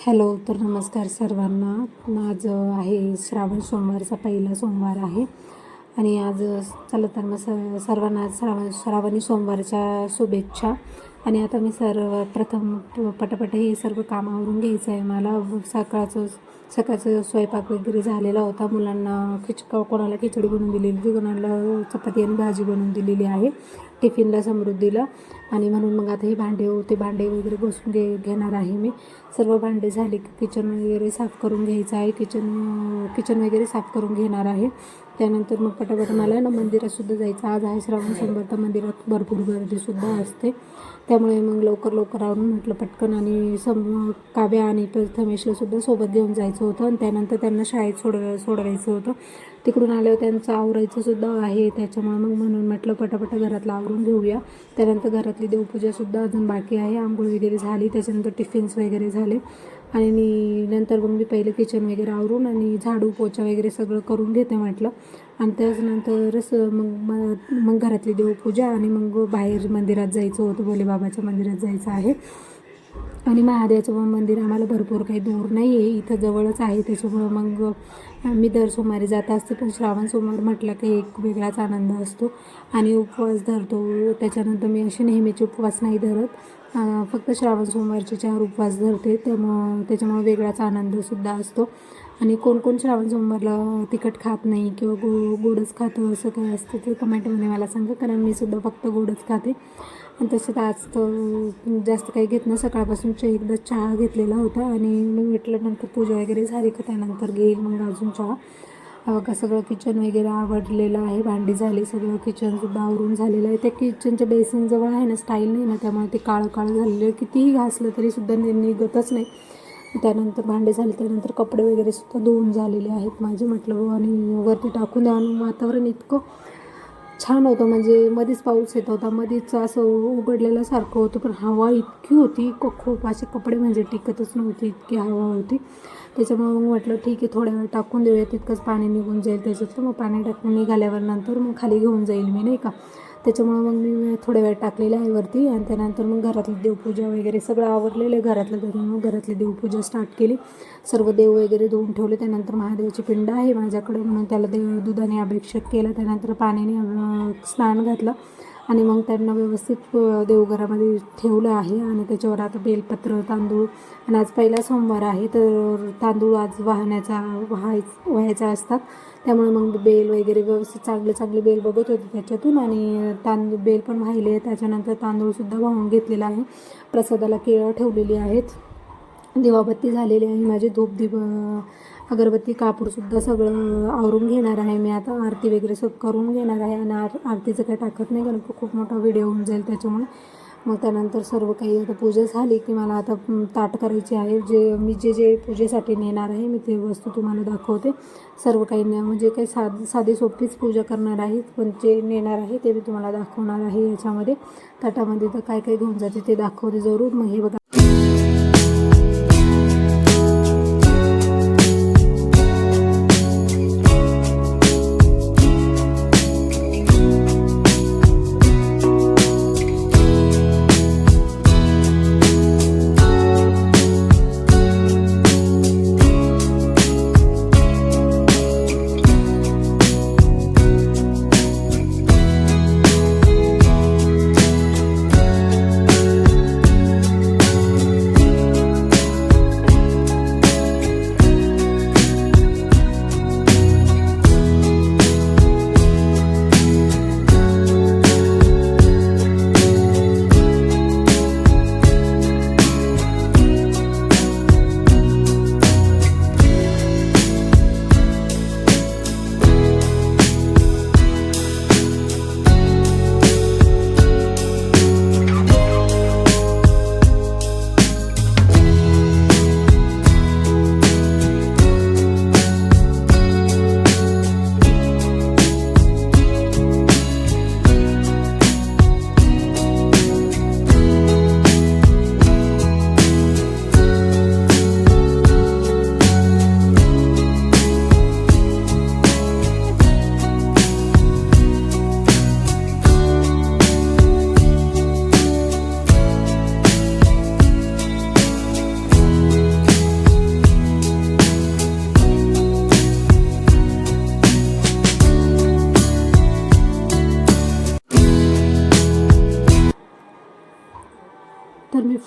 Hello, तर नमस्कार सर्वांना. आज आहे श्रावण सोमवारचा पहिला सोमवार आहे आणि आज चला तर मग सर्वांना श्रावणी सोमवारच्या शुभेच्छा. आणि आता मी प्रथम पटापट हे सर्व कामावरून घ्यायचं आहे. मला सकाळचं स्वयंपाक वगैरे झालेला होता. मुलांना कोणाला खिचडी बनवून दिलेली, कोणाला चपाती आणि भाजी बनवून दिलेली आहे टिफिनला समृद्धीला. आणि म्हणून मग आता हे भांडे वगैरे घासून घेणार आहे मी. सर्व भांडे झाले की किचन वगैरे साफ करून घ्यायचं आहे. किचन वगैरे साफ करून घेणार आहे. त्यानंतर मग पटापट मला ना मंदिरातसुद्धा जायचं. आज आहे श्रावण सोमवार, तर मंदिरात भरपूर गर्दीसुद्धा असते. त्यामुळे मग लवकर आवरून म्हटलं पटकन. आणि काव्या आणि प्रथमेशलासुद्धा सोबत घेऊन जायचं होतं आणि त्यानंतर त्यांना शाळेत सोडवायचं होतं. तिकडून आल्यावर त्यांचं आवरायचंसुद्धा आहे. त्याच्यामुळे मग म्हणून म्हटलं पटापट घरातलं आवरून घेऊया. त्यानंतर घरातली देवपूजासुद्धा अजून बाकी आहे. आंघोळ वगैरे झाली, त्याच्यानंतर टिफिन्स वगैरे झाले आणि नंतर मग मी पहिले किचन वगैरे आवरून आणि झाडू पोछा वगैरे सगळं करून घेते म्हटलं. आणि त्याच्यानंतरच मग घरातली देवपूजा आणि मग बाहेर मंदिरात जायचं होतं. भोलेबाबाच्या मंदिरात जायचं आहे. आणि महादेवाचं मंदिर आम्हाला भरपूर काही दूर नाही आहे, इथं जवळच आहे. त्याच्यामुळं मग मी दर सोमवारी जात असते. पण श्रावण सोमवार म्हटलं की एक वेगळाच आनंद असतो आणि उपवास धरतो. त्याच्यानंतर मी असे नेहमीचे उपवास नाही धरत, फक्त श्रावण सोमवारचे 4 उपवास धरते. त्याच्यामुळे वेगळाच आनंदसुद्धा असतो. आणि कोण श्रावण सोमवारला तिखट खात नाही किंवा गोडच खातं, असं काय असतं ते कमेंटमध्ये मला सांगा, कारण मी सुद्धा फक्त गोडच खाते. आणि तसं तर आज तर जास्त काही घेत नाही. सकाळपासून एकदा चहा घेतलेला होता आणि मग म्हटलं नंतर पूजा वगैरे झाली का त्यानंतर घेईल मग अजून चहा. बघा सगळं किचन वगैरे आवडलेलं आहे, भांडी झाली, सगळं किचनसुद्धा आवरून झालेलं आहे. त्या किचनच्या बेसिनजवळ आहे ना स्टाईल नाही ना, त्यामुळे ते काळं झालेलं आहे. कितीही घासलं तरीसुद्धा निघतच नाही. त्यानंतर भांडे झाले, त्यानंतर कपडे वगैरे सुद्धा धुवून झालेले आहेत माझे. म्हटलं आणि वरती टाकून द्या. आणि वातावरण इतकं छान होतं, म्हणजे मध्येच पाऊस येत होता, मध्येच असं उघडलेलं सारखं होतं, पण हवा इतकी होती खूप असे कपडे म्हणजे टिकतच नव्हती, इतकी हवा होती. त्याच्यामुळे मग म्हटलं ठीक आहे, थोड्या वेळ टाकून देऊया, तितकंच पाणी निघून जाईल त्याच्यातलं. मग पाणी टाकून निघाल्यावर नंतर मग खाली घेऊन जाईल मी, नाही का. त्याच्यामुळं मग मी थोड्या वेळ टाकलेलं आहे वरती. आणि त्यानंतर मग घरातली देवपूजा वगैरे सगळं आवरलेलं आहे मग घरातली देवपूजा स्टार्ट केली. सर्व देव वगैरे धुवून ठेवले. त्यानंतर महादेवाची पिंड आहे माझ्याकडे म्हणून त्याला दुधाने अभिषेक केला. त्यानंतर पाण्याने स्नान घातलं आणि मग त्यांना व्यवस्थित देवघरामध्ये ठेवलं आहे. आणि त्याच्यावर आता बेलपत्र, तांदूळ, आणि आज पहिला सोमवार आहे तर तांदूळ आज व्हायचा असतात. त्यामुळे मग बेल वगैरे व्यवस्थित चांगले बेल बघत होते त्याच्यातून, आणि बेल पण वाहिले. त्याच्यानंतर तांदूळसुद्धा वाहून घेतलेला आहे. प्रसादाला केळं ठेवलेली आहेत. दिवाबत्ती झालेली आहे माझी. अगरबत्ती, कापूरसुद्धा सगळं आवरून घेणार आहे मी आता. आरती वगैरे सगळं करून घेणार आहे. आणि आरतीचं काही टाकत नाही कारण खूप मोठा व्हिडिओ होऊन जाईल त्याच्यामुळे. मग त्यानंतर सर्व काही आता पूजा झाली की मला आता ताट करायची आहे. जे पूजेसाठी नेणार आहे मी ते वस्तू तुम्हाला दाखवते. सर्व काही म्हणजे काही साधी सोपीच पूजा करणार आहे, पण जे नेणार आहे ते मी तुम्हाला दाखवणार आहे याच्यामध्ये. ताटामध्ये तर काय काय घेऊन जाते ते दाखवते जरूर. मग हे बघा,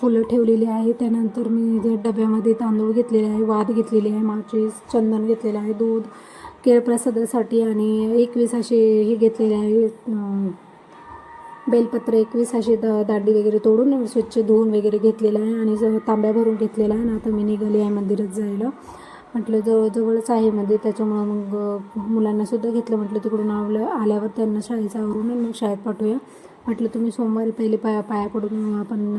फुलं ठेवलेली आहे. त्यानंतर मी डब्यामध्ये तांदूळ घेतलेले आहे, वात घेतलेली आहे, माचीस, चंदन घेतलेलं आहे, दूध केळप्रसादासाठी आणि 21 असे हे घेतलेले आहे, बेलपत्र 21 असे दांडी वगैरे तोडून स्वच्छ धुवून वगैरे घेतलेलं आहे आणि तांब्या भरून घेतलेला आहे. आणि आता मी निघाली आहे मंदिरात जायला. म्हटलं जवळच आहे मंदिर, त्याच्यामुळं मग मुलांनासुद्धा घेतलं. म्हटलं तिकडून आल्यावर त्यांना शाळेचं आवरून मग शाळेत पाठवूया. म्हटलं तुम्ही सोमवारी पहिले पाया पडून आपण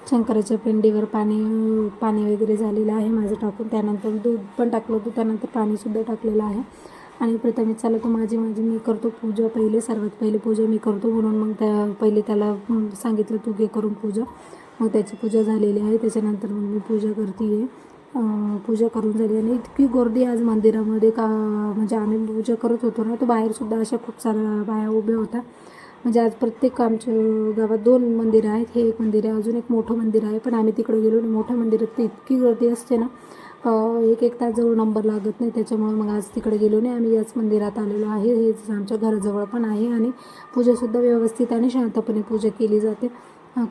शंकराच्या पिंडीवर पाणी वगैरे झालेलं आहे माझं टाकून. त्यानंतर दूध पण टाकलं होतं, त्यानंतर पाणीसुद्धा टाकलेलं आहे. आणि प्रथमे चला तर माझी मी करतो पूजा. सर्वात पहिले पूजा मी करतो, म्हणून मग पहिले त्याला सांगितलं तू घे करून पूजा. मग त्याची पूजा झालेली आहे. त्याच्यानंतर मग मी पूजा करते आहे. पूजा करून झाली आणि इतकी गर्दी आज मंदिरामध्ये का म्हणजे आम्ही पूजा करत होतो ना, तर बाहेरसुद्धा अशा खूप साऱ्या बाया उभ्या होत्या. म्हणजे आज प्रत्येक आमच्या गावात 2 मंदिरं आहेत. हे एक मंदिर आहे, अजून एक मोठं मंदिर आहे, पण आम्ही तिकडे गेलो आणि मोठ्या मंदिरात तर इतकी गर्दी असते ना, एक तास जवळ नंबर लागत नाही. त्याच्यामुळे मग आज तिकडे गेलो नाही, आम्ही याच मंदिरात आलेलो आहे. हेच आमच्या घराजवळ पण आहे आणि पूजासुद्धा व्यवस्थित आणि शांतपणे पूजा केली जाते,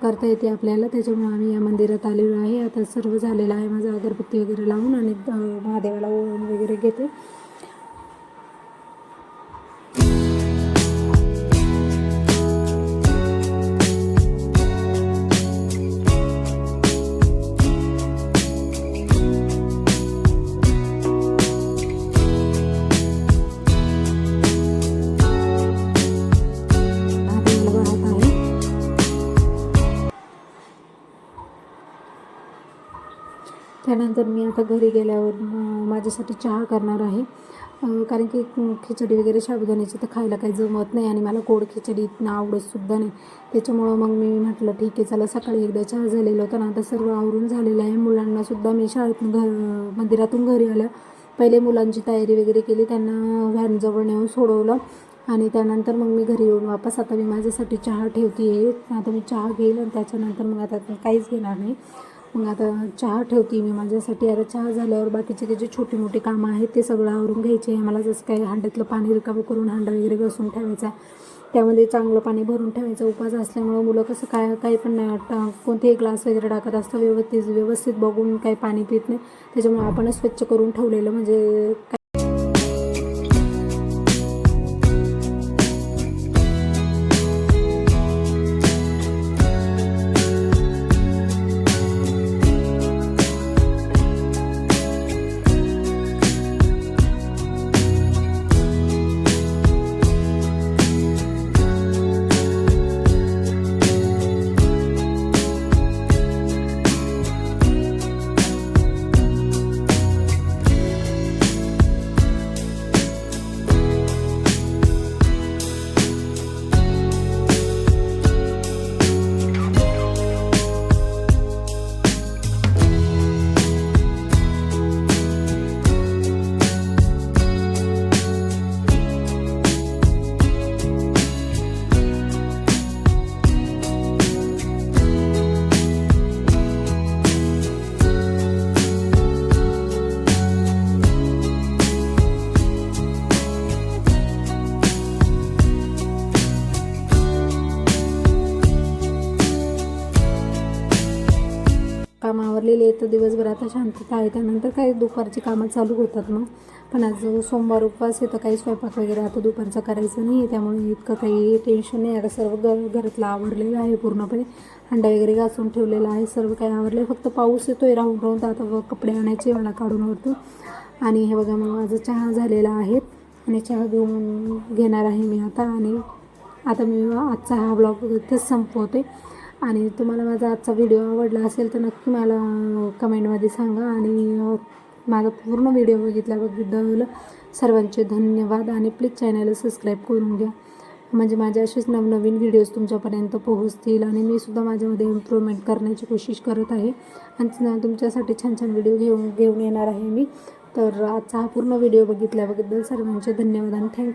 करता येते आपल्याला. त्याच्यामुळे आम्ही या मंदिरात आलेलो आहे. आता सर्व झालेलं आहे माझं, अगरबत्ती वगैरे लावून आणि महादेवाला ओवाळून वगैरे घेते. त्यानंतर मी आता घरी गेल्यावर माझ्यासाठी चहा करणार आहे, कारण की खिचडी वगैरे साबुदाण्याची तर खायला काही जमत नाही आणि मला गोड खिचडी आवडतसुद्धा नाही. त्याच्यामुळं मग मी म्हटलं ठीक आहे चला, सकाळी एकदा चहा झालेलं होतं ना, आता सर्व आवरून झालेलं आहे. मुलांनासुद्धा मी शाळेतून मंदिरातून घरी आलं पहिले मुलांची तयारी वगैरे केली, त्यांना व्हॅनजवळ नेऊन सोडवलं आणि त्यानंतर मग मी घरी येऊन वापस आता मी माझ्यासाठी चहा ठेवते आहे. आता मी चहा घेईल आणि त्याच्यानंतर मग आता काहीच घेणार नाही. मग आता चहा ठेवते मी माझ्यासाठी. आता चहा झाल्यावर बाकीचे जे छोटी मोठी कामं आहेत ते सगळं आवरून घ्यायचे आहे मला. जसं काही हांड्यातलं पाणी रिकामं करून हांडा वगैरे घासून ठेवायचा, त्यामध्ये चांगलं पाणी भरून ठेवायचं. उपवास असल्यामुळं मुलं कसं काही पण कोणतेही ग्लास वगैरे टाकत असतं, व्यवस्थित बघून काही पाणी पित नाही. त्याच्यामुळे आपणच स्वच्छ करून ठेवलेलं म्हणजे काम आवरलेले आहे. तर दिवसभर आता शांतता आहे, त्यानंतर काही दुपारची कामं चालू होतात मग. पण आज सोमवार उपवास आहे तर काही स्वयंपाक वगैरे आता दुपारचं करायचं नाही, त्यामुळे इतकं काही टेन्शन नाही. आता सर्व घरातलं आवरलेलं आहे पूर्णपणे, हांडा वगैरे घासून ठेवलेला आहे, सर्व काही आवरले. फक्त पाऊस येतोय राहून तर आता कपडे आणायचे मला काढून वरतो. आणि हे बघा मग माझा चहा झालेला आहे आणि चहा घेणार आहे मी आता. आणि आता मी आजचा हा ब्लॉग इथेच संपवते. आणि तुम्हाला माझा आजचा व्हिडिओ आवडला असेल तर नक्की मला कमेंटमध्ये सांगा. आणि माझा पूर्ण व्हिडिओ बघितल्याबद्दल सर्वांचे धन्यवाद. आणि प्लीज चॅनलला सबस्क्राईब करून घ्या, म्हणजे माझे असेच नवनवीन व्हिडिओज तुमच्यापर्यंत पोहोचतील. आणि मी सुद्धा माझ्यामध्ये इम्प्रूव्हमेंट करण्याची कोशिश करत आहे आणि तुमच्यासाठी छान छान व्हिडिओ घेऊन येणार आहे मी. तर आजचा हा पूर्ण व्हिडिओ बघितल्याबद्दल सर्वांचे धन्यवाद आणि थँक्यू.